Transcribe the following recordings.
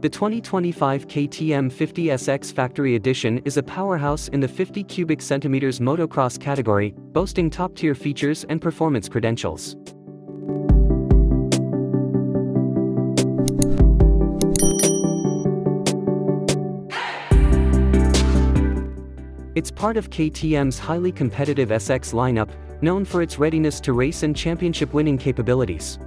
The 2025 KTM 50SX Factory Edition is a powerhouse in the 50 cubic centimeters motocross category, boasting top-tier features and performance credentials. It's part of KTM's highly competitive SX lineup, known for its readiness to race and championship-winning capabilities.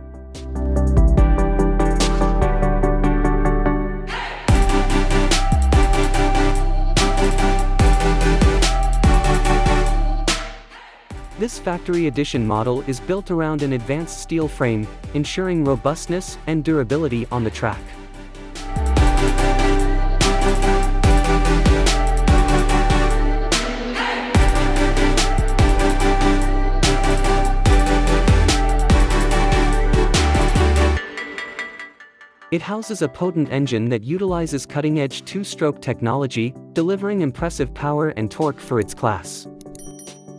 This factory edition model is built around an advanced steel frame, ensuring robustness and durability on the track. It houses a potent engine that utilizes cutting-edge two-stroke technology, delivering impressive power and torque for its class.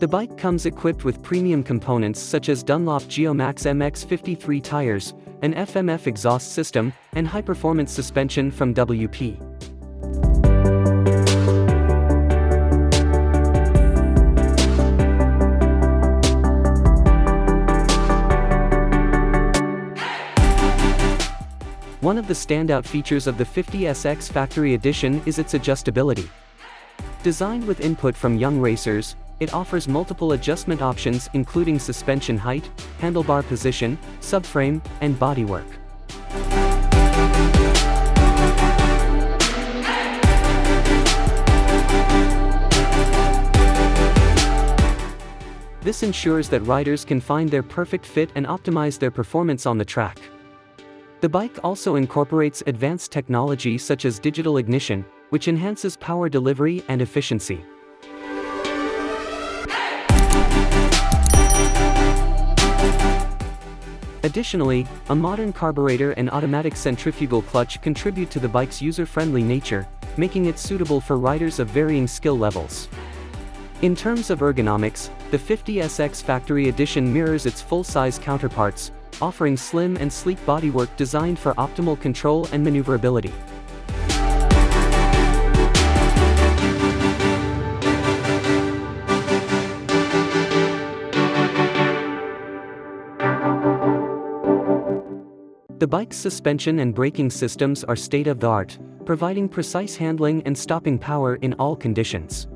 The bike comes equipped with premium components such as DUNLOP Geomax MX53 tires, an FMF exhaust system, and high-performance suspension from WP. One of the standout features of the 50SX Factory Edition is its adjustability. Designed with input from young racers, it offers multiple adjustment options including suspension height, handlebar position, subframe, and bodywork. This ensures that riders can find their perfect fit and optimize their performance on the track. The bike also incorporates advanced technology such as digital ignition, which enhances power delivery and efficiency. Additionally, a modern carburetor and automatic centrifugal clutch contribute to the bike's user-friendly nature, making it suitable for riders of varying skill levels. In terms of ergonomics, the 50SX Factory Edition mirrors its full-size counterparts, offering slim and sleek bodywork designed for optimal control and maneuverability. The bike's suspension and braking systems are state-of-the-art, providing precise handling and stopping power in all conditions.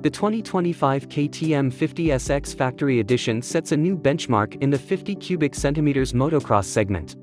The 2025 KTM 50SX Factory Edition sets a new benchmark in the 50 cubic centimeters motocross segment.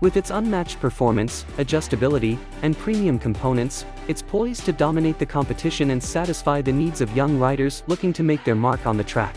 With its unmatched performance, adjustability, and premium components, it's poised to dominate the competition and satisfy the needs of young riders looking to make their mark on the track.